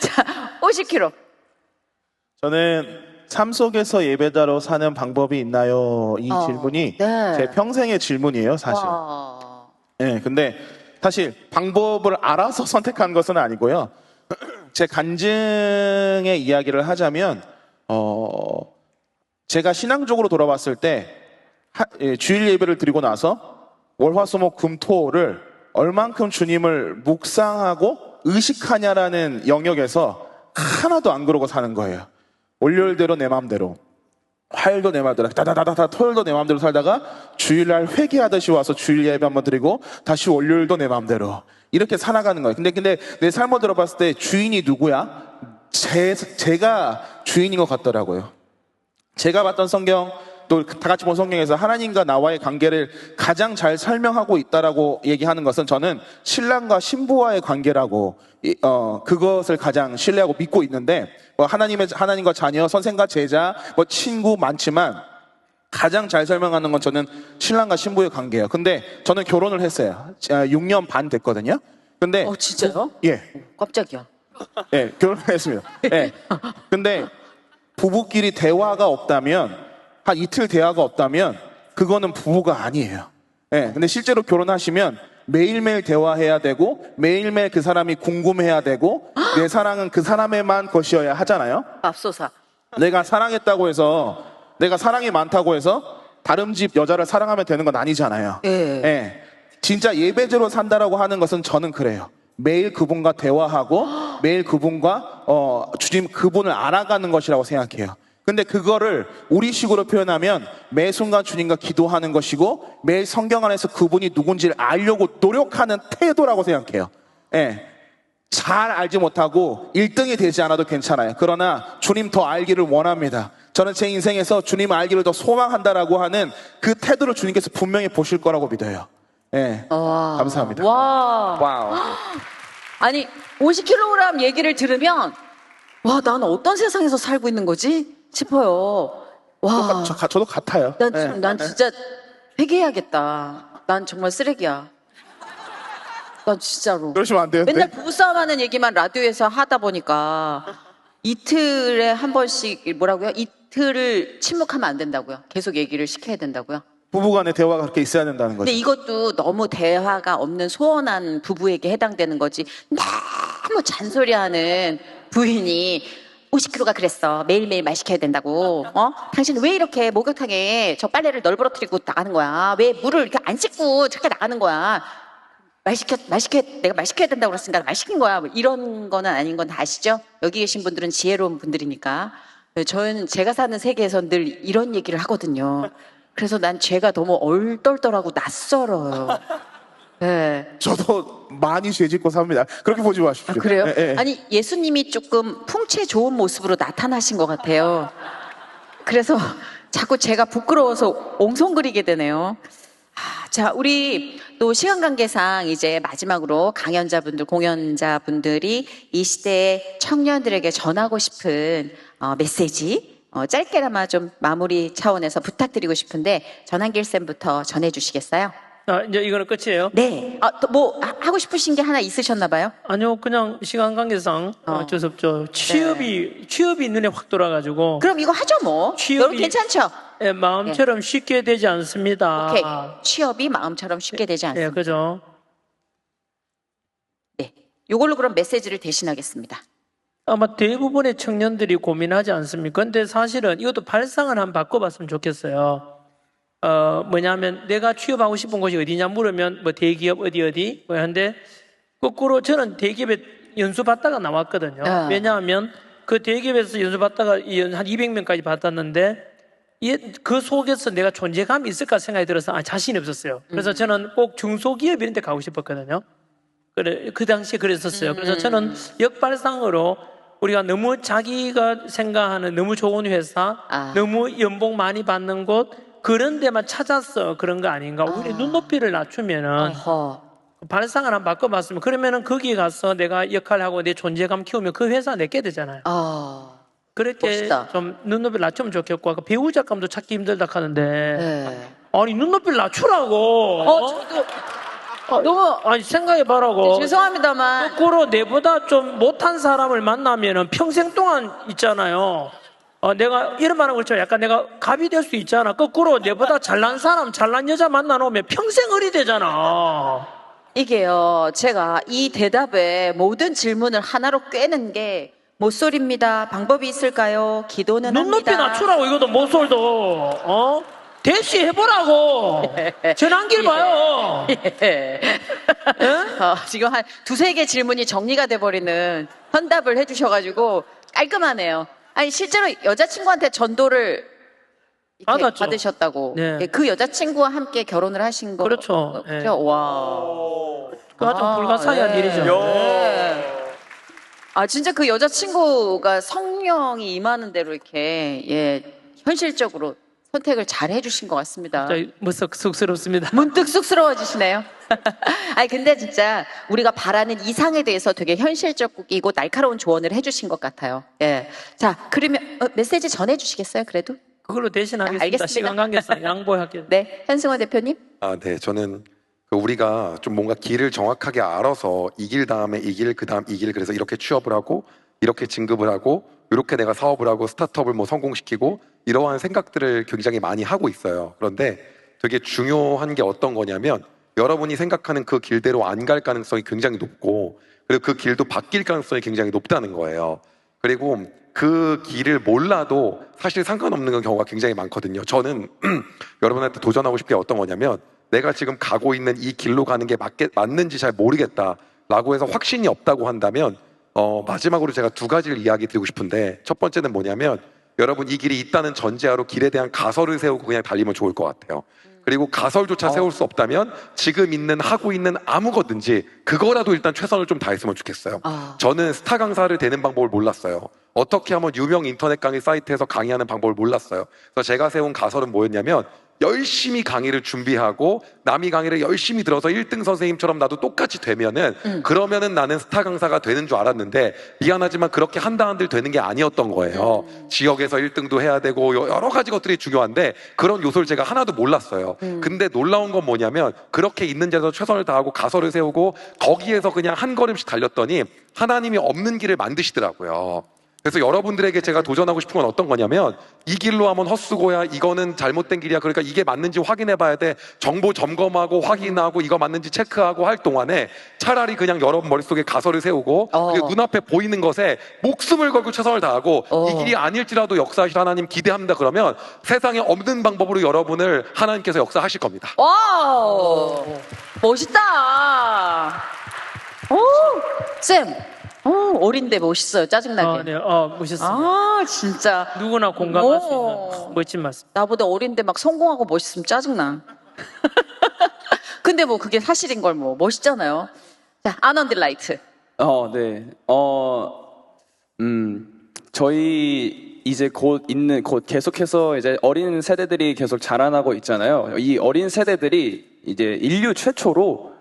자, 50kg. 저는 삶 속에서 예배자로 사는 방법이 있나요? 이 질문이 네. 제 평생의 질문이에요, 사실. 네, 근데 사실 방법을 알아서 선택한 것은 아니고요. 제 간증의 이야기를 하자면, 제가 신앙적으로 돌아왔을 때 주일 예배를 드리고 나서 월화수목금토를 얼만큼 주님을 묵상하고 의식하냐라는 영역에서 하나도 안 그러고 사는 거예요. 월요일대로 내 마음대로, 화요일도 내 마음대로, 다다다다 토요일도 내 마음대로 살다가 주일날 회개하듯이 와서 주일 예배 한번 드리고 다시 월요일도 내 마음대로 이렇게 살아가는 거예요. 근데 내 삶을 들어봤을 때 주인이 누구야? 제가 주인인 것 같더라고요. 제가 봤던 성경 또 다 같이 본 성경에서 하나님과 나와의 관계를 가장 잘 설명하고 있다라고 얘기하는 것은 저는 신랑과 신부와의 관계라고 그것을 가장 신뢰하고 믿고 있는데 뭐 하나님과 자녀, 선생과 제자, 뭐 친구 많지만 가장 잘 설명하는 건 저는 신랑과 신부의 관계예요. 근데 저는 결혼을 했어요. 6년 반 됐거든요. 근데 진짜요? 예. 깜짝이야. 예, 결혼을 했습니다. 예. 근데 부부끼리 대화가 없다면 한 이틀 대화가 없다면 그거는 부부가 아니에요. 예. 근데 실제로 결혼하시면 매일매일 대화해야 되고 매일매일 그 사람이 궁금해야 되고 내 사랑은 그 사람의만 것이어야 하잖아요. 맙소사. 내가 사랑했다고 해서 내가 사랑이 많다고 해서 다른 집 여자를 사랑하면 되는 건 아니잖아요. 예. 예. 진짜 예배제로 산다라고 하는 것은 저는 그래요. 매일 그분과 대화하고 매일 그분과 주님 그분을 알아가는 것이라고 생각해요. 근데 그거를 우리식으로 표현하면 매 순간 주님과 기도하는 것이고 매일 성경 안에서 그분이 누군지를 알려고 노력하는 태도라고 생각해요. 예. 잘 알지 못하고 1등이 되지 않아도 괜찮아요. 그러나 주님 더 알기를 원합니다. 저는 제 인생에서 주님 알기를 더 소망한다라고 하는 그 태도를 주님께서 분명히 보실 거라고 믿어요. 예. 감사합니다. 와. 와우. 아니 50kg 얘기를 들으면 와, 나는 어떤 세상에서 살고 있는 거지 싶어요. 와, 저도 같아요. 난 진짜 회개해야겠다. 난 정말 쓰레기야. 난 진짜로. 그러시면 안 돼요. 맨날 부부싸움하는 얘기만 라디오에서 하다 보니까 이틀에 한 번씩 뭐라고요? 이틀을 침묵하면 안 된다고요. 계속 얘기를 시켜야 된다고요. 부부간의 대화가 그렇게 있어야 된다는 거죠. 근데 이것도 너무 대화가 없는 소원한 부부에게 해당되는 거지. 너무 잔소리하는 부인이 50kg가 그랬어. 매일매일 말 시켜야 된다고. 당신은 왜 이렇게 목욕탕에 저 빨래를 널브러뜨리고 나가는 거야? 왜 물을 이렇게 안 씻고 잠깐 나가는 거야? 내가 말 시켜야 된다고 그랬으니까 말 시킨 거야. 뭐 이런 거는 아닌 건 다 아시죠? 여기 계신 분들은 지혜로운 분들이니까. 저는 제가 사는 세계에선 늘 이런 얘기를 하거든요. 그래서 난 죄가 너무 얼떨떨하고 낯설어요. 네. 저도 많이 죄짓고 삽니다. 그렇게 보지 마십시오. 그래요? 예, 예. 아니, 예수님이 조금 풍채 좋은 모습으로 나타나신 것 같아요. 그래서 자꾸 제가 부끄러워서 옹송거리게 되네요. 자, 우리 또 시간 관계상 이제 마지막으로 강연자분들, 공연자분들이 이 시대의 청년들에게 전하고 싶은 메시지, 짧게나마 좀 마무리 차원에서 부탁드리고 싶은데 전한길 쌤부터 전해주시겠어요? 이제 이거는 끝이에요? 네. 또 뭐 하고 싶으신 게 하나 있으셨나 봐요? 아니요, 그냥 시간 관계상 어쩔 수 없죠. 취업이 눈에 확 돌아가지고. 그럼 이거 하죠 뭐. 여러분 괜찮죠? 예, 마음처럼 쉽게 되지 않습니다. 오케이. 취업이 마음처럼 쉽게 되지 예, 않습니다. 그죠. 네. 이걸로 그럼 메시지를 대신하겠습니다. 아마 대부분의 청년들이 고민하지 않습니까? 근데 사실은 이것도 발상을 한번 바꿔봤으면 좋겠어요. 뭐냐면 내가 취업하고 싶은 곳이 어디냐 물으면 뭐 대기업 어디 뭐 하는데 거꾸로 저는 대기업에 연수 받다가 나왔거든요. 왜냐하면 그 대기업에서 연수 받다가 한 200명까지 받았는데 그 속에서 내가 존재감이 있을까 생각이 들어서 자신이 없었어요. 그래서 저는 꼭 중소기업 이런 데 가고 싶었거든요. 그래, 그 당시에 그랬었어요. 그래서 저는 역발상으로 우리가 너무 자기가 생각하는 너무 좋은 회사, 너무 연봉 많이 받는 곳 그런 데만 찾았어. 그런 거 아닌가. 우리 눈높이를 낮추면은 발상을 한번 바꿔봤으면 그러면은 거기 가서 내가 역할을 하고 내 존재감 키우면 그 회사 내게 되잖아요. 그렇게 멋있다. 좀 눈높이를 낮추면 좋겠고 아까 배우 작감도 찾기 힘들다 하는데 네. 아니 눈높이를 낮추라고. 저도 너무 아니 생각해봐라고. 죄송합니다만 거꾸로 내보다 좀 못한 사람을 만나면은 평생 동안 있잖아요. 내가 이런 말하는 걸처럼 약간 내가 갑이 될 수 있잖아. 거꾸로 내보다 잘난 사람, 잘난 여자 만나놓으면 평생 어리 되잖아. 이게요, 제가 이 대답에 모든 질문을 하나로 꿰는 게 모쏠입니다. 방법이 있을까요? 기도는 눈높이 합니다. 낮추라고 이것도 모쏠도. 대시해보라고. 전환길 봐요. 지금 한 두세 개 질문이 정리가 돼버리는 현답을 해주셔가지고 깔끔하네요. 아니 실제로 여자친구한테 전도를 이렇게 받았죠. 받으셨다고. 네. 그 여자친구와 함께 결혼을 하신 거. 그렇죠. 네. 와. 그거 좀 불가사의한 일이죠. 네. 진짜 그 여자친구가 성령이 임하는 대로 이렇게 현실적으로 선택을 잘 해주신 것 같습니다. 진짜 무척 쑥스럽습니다. 문득 쑥스러워지시네요. 아니 근데 진짜 우리가 바라는 이상에 대해서 되게 현실적이고 날카로운 조언을 해주신 것 같아요. 예. 자 그러면 메시지 전해주시겠어요? 그래도 그걸로 대신하겠습니다. 알겠습니다. 시간 관계상 양보할게요. 네 현승화 대표님. 네, 저는 우리가 좀 뭔가 길을 정확하게 알아서 이 길 다음에 이 길, 그 다음 이 길, 그래서 이렇게 취업을 하고 이렇게 진급을 하고 이렇게 내가 사업을 하고 스타트업을 뭐 성공시키고 이러한 생각들을 굉장히 많이 하고 있어요. 그런데 되게 중요한 게 어떤 거냐면 여러분이 생각하는 그 길대로 안 갈 가능성이 굉장히 높고 그리고 그 길도 바뀔 가능성이 굉장히 높다는 거예요. 그리고 그 길을 몰라도 사실 상관없는 경우가 굉장히 많거든요. 저는 여러분한테 도전하고 싶은 게 어떤 거냐면 내가 지금 가고 있는 이 길로 가는 게 맞는지 잘 모르겠다라고 해서 확신이 없다고 한다면 마지막으로 제가 두 가지를 이야기 드리고 싶은데 첫 번째는 뭐냐면 여러분 이 길이 있다는 전제하로 길에 대한 가설을 세우고 그냥 달리면 좋을 것 같아요. 그리고 가설조차 세울 수 없다면 지금 하고 있는 아무 거든지 그거라도 일단 최선을 좀 다했으면 좋겠어요. 저는 스타 강사를 되는 방법을 몰랐어요. 어떻게 하면 유명 인터넷 강의 사이트에서 강의하는 방법을 몰랐어요. 그래서 제가 세운 가설은 뭐였냐면 열심히 강의를 준비하고 남이 강의를 열심히 들어서 1등 선생님처럼 나도 똑같이 되면은 그러면은 나는 스타 강사가 되는 줄 알았는데 미안하지만 그렇게 한들 되는 게 아니었던 거예요. 지역에서 1등도 해야 되고 여러 가지 것들이 중요한데 그런 요소를 제가 하나도 몰랐어요. 근데 놀라운 건 뭐냐면 그렇게 있는 자리에서 최선을 다하고 가설을 세우고 거기에서 그냥 한 걸음씩 달렸더니 하나님이 없는 길을 만드시더라고요. 그래서 여러분들에게 제가 도전하고 싶은 건 어떤 거냐면 이 길로 하면 헛수고야, 이거는 잘못된 길이야, 그러니까 이게 맞는지 확인해 봐야 돼, 정보 점검하고 확인하고 이거 맞는지 체크하고 할 동안에 차라리 그냥 여러분 머릿속에 가설을 세우고 그리고 눈앞에 보이는 것에 목숨을 걸고 최선을 다하고 이 길이 아닐지라도 역사하실 하나님 기대합니다. 그러면 세상에 없는 방법으로 여러분을 하나님께서 역사하실 겁니다. 와우 멋있다. 오 쌤. 어린데 멋있어요. 짜증나게. 네, 멋있습니다. 아 진짜 누구나 공감할 수 오. 있는 멋진 말씀. 나보다 어린데 막 성공하고 멋있으면 짜증나. 근데 뭐 그게 사실인 걸 뭐 멋있잖아요. 자 아넌딜라이트. 네. 저희 이제 곧 계속해서 이제 어린 세대들이 계속 자라나고 있잖아요. 이 어린 세대들이 이제 인류 최초로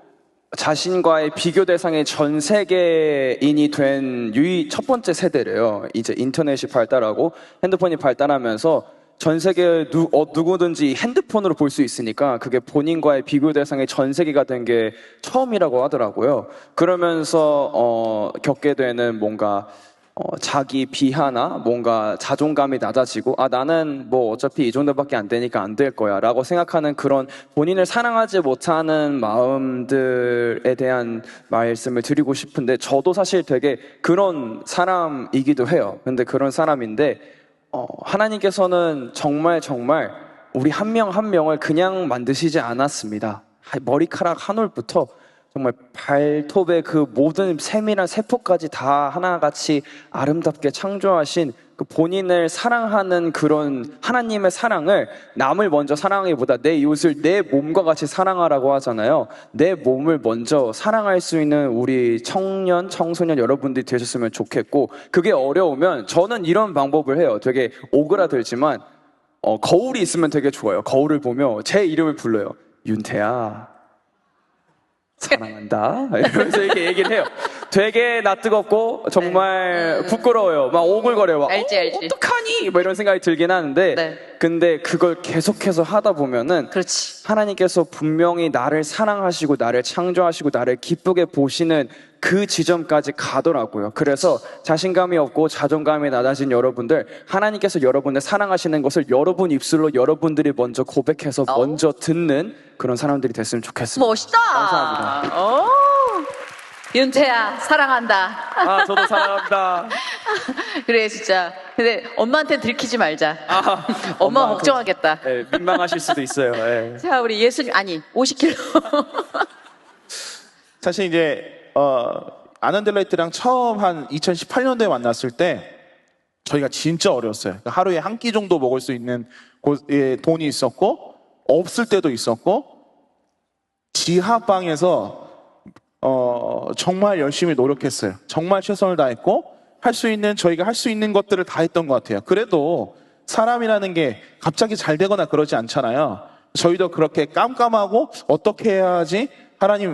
자신과의 비교 대상의 전 세계인이 된 첫 번째 세대래요. 이제 인터넷이 발달하고 핸드폰이 발달하면서 전 세계 누구든지 핸드폰으로 볼 수 있으니까 그게 본인과의 비교 대상의 전 세계가 된 게 처음이라고 하더라고요. 그러면서 겪게 되는 뭔가 자기 비하나 뭔가 자존감이 낮아지고 나는 뭐 어차피 이 정도밖에 안 되니까 안 될 거야 라고 생각하는 그런 본인을 사랑하지 못하는 마음들에 대한 말씀을 드리고 싶은데 저도 사실 되게 그런 사람이기도 해요. 근데 그런 사람인데 하나님께서는 정말 우리 한 명 한 명을 그냥 만드시지 않았습니다. 머리카락 한 올부터 정말 발톱의 그 모든 세밀한 세포까지 다 하나같이 아름답게 창조하신 그 본인을 사랑하는 그런 하나님의 사랑을 남을 먼저 사랑하기보다 내 이웃을 내 몸과 같이 사랑하라고 하잖아요. 내 몸을 먼저 사랑할 수 있는 우리 청소년 여러분들이 되셨으면 좋겠고 그게 어려우면 저는 이런 방법을 해요. 되게 오그라들지만 거울이 있으면 되게 좋아요. 거울을 보며 제 이름을 불러요. 윤태야. 사랑한다 이러면서 이렇게 얘기를 해요. 되게 낯뜨겁고 정말 부끄러워요. 막 오글거려요. 막, 알지. 어떡하니? 뭐 이런 생각이 들긴 하는데 근데 그걸 계속해서 하다 보면은 그렇지. 하나님께서 분명히 나를 사랑하시고 나를 창조하시고 나를 기쁘게 보시는 그 지점까지 가더라고요. 그래서 자신감이 없고 자존감이 낮아진 여러분들 하나님께서 여러분을 사랑하시는 것을 여러분 입술로 여러분들이 먼저 고백해서 먼저 듣는 그런 사람들이 됐으면 좋겠습니다. 멋있다. 감사합니다. 윤태야 사랑한다. 저도 사랑합니다. 그래 진짜. 근데 엄마한테 들키지 말자. 엄마 걱정하겠다. 네, 민망하실 수도 있어요. 네. 자 우리 예수님 50kg. 사실 이제 아넌딜라이트랑 처음 한 2018년도에 만났을 때 저희가 진짜 어려웠어요. 그러니까 하루에 한 끼 정도 먹을 수 있는 곳에 돈이 있었고 없을 때도 있었고 지하방에서 정말 열심히 노력했어요. 정말 최선을 다했고 저희가 할 수 있는 것들을 다 했던 것 같아요. 그래도 사람이라는 게 갑자기 잘 되거나 그러지 않잖아요. 저희도 그렇게 깜깜하고 어떻게 해야지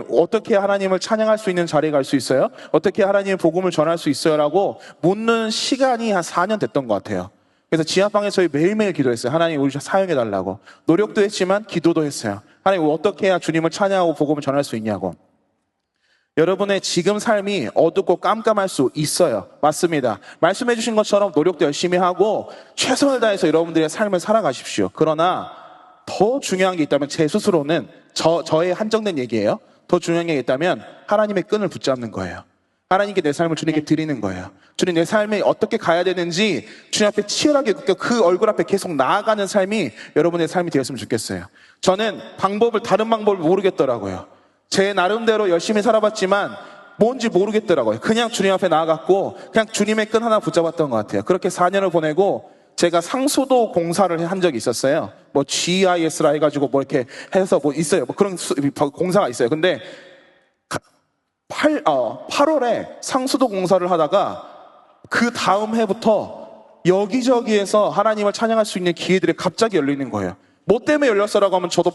어떻게 하나님을 찬양할 수 있는 자리에 갈 수 있어요? 어떻게 하나님의 복음을 전할 수 있어요? 라고 묻는 시간이 한 4년 됐던 것 같아요. 그래서 지하방에서 저희 매일매일 기도했어요. 하나님 우리 사용해달라고. 노력도 했지만 기도도 했어요. 하나님 어떻게 해야 주님을 찬양하고 복음을 전할 수 있냐고. 여러분의 지금 삶이 어둡고 깜깜할 수 있어요. 맞습니다. 말씀해 주신 것처럼 노력도 열심히 하고 최선을 다해서 여러분들의 삶을 살아가십시오. 그러나 더 중요한 게 있다면 제 스스로는 저의 한정된 얘기예요. 더 중요한 게 있다면 하나님의 끈을 붙잡는 거예요. 하나님께 내 삶을 주님께 드리는 거예요. 주님 내 삶이 어떻게 가야 되는지 주님 앞에 치열하게 그 얼굴 앞에 계속 나아가는 삶이 여러분의 삶이 되었으면 좋겠어요. 저는 다른 방법을 모르겠더라고요. 제 나름대로 열심히 살아봤지만 뭔지 모르겠더라고요. 그냥 주님 앞에 나아갔고 그냥 주님의 끈 하나 붙잡았던 것 같아요. 그렇게 4년을 보내고 제가 상수도 공사를 한 적이 있었어요. 뭐 GIS라 해가지고 뭐 이렇게 해서 뭐 있어요. 뭐 그런 공사가 있어요. 근데 8월에 상수도 공사를 하다가 그 다음 해부터 여기저기에서 하나님을 찬양할 수 있는 기회들이 갑자기 열리는 거예요. 뭐 때문에 열렸어라고 하면 저도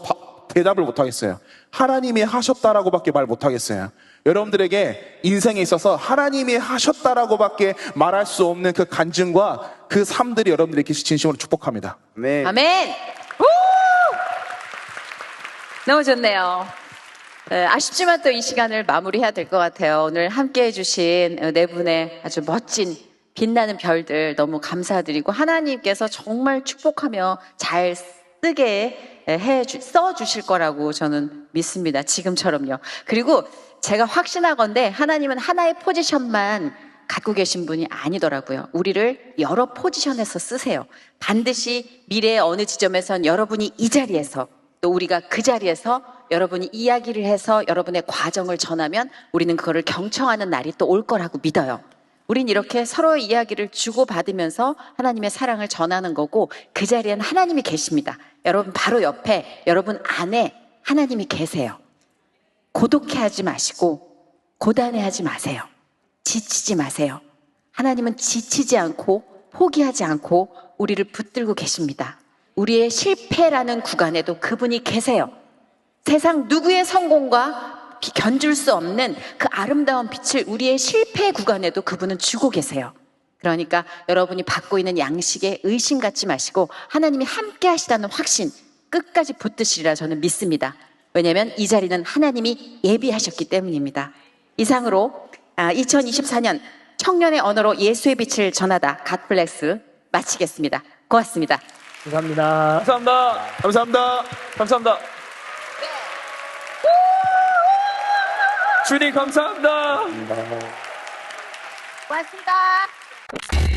대답을 못 하겠어요. 하나님이 하셨다라고밖에 말 못 하겠어요. 여러분들에게 인생에 있어서 하나님이 하셨다라고밖에 말할 수 없는 그 간증과 그 삶들이 여러분들에게 진심으로 축복합니다. 아멘. 아멘. 우! 너무 좋네요. 아쉽지만 또 이 시간을 마무리해야 될 것 같아요. 오늘 함께 해주신 네 분의 아주 멋진 빛나는 별들 너무 감사드리고 하나님께서 정말 축복하며 잘 쓰게 써주실 거라고 저는 믿습니다. 지금처럼요. 그리고 제가 확신하건대 하나님은 하나의 포지션만 갖고 계신 분이 아니더라고요. 우리를 여러 포지션에서 쓰세요. 반드시 미래의 어느 지점에선 여러분이 이 자리에서 또 우리가 그 자리에서 여러분이 이야기를 해서 여러분의 과정을 전하면 우리는 그거를 경청하는 날이 또 올 거라고 믿어요. 우린 이렇게 서로의 이야기를 주고받으면서 하나님의 사랑을 전하는 거고 그 자리에는 하나님이 계십니다. 여러분 바로 옆에 여러분 안에 하나님이 계세요. 고독해하지 마시고 고단해하지 마세요. 지치지 마세요. 하나님은 지치지 않고 포기하지 않고 우리를 붙들고 계십니다. 우리의 실패라는 구간에도 그분이 계세요. 세상 누구의 성공과 견줄 수 없는 그 아름다운 빛을 우리의 실패 구간에도 그분은 주고 계세요. 그러니까 여러분이 받고 있는 양식에 의심 갖지 마시고 하나님이 함께 하시다는 확신 끝까지 붙드시리라 저는 믿습니다. 왜냐하면 이 자리는 하나님이 예비하셨기 때문입니다. 이상으로 2024년 청년의 언어로 예수의 빛을 전하다 갓플렉스 마치겠습니다. 고맙습니다. 감사합니다. 감사합니다. 감사합니다. 감사합니다. 주님 감사합니다. 고맙습니다.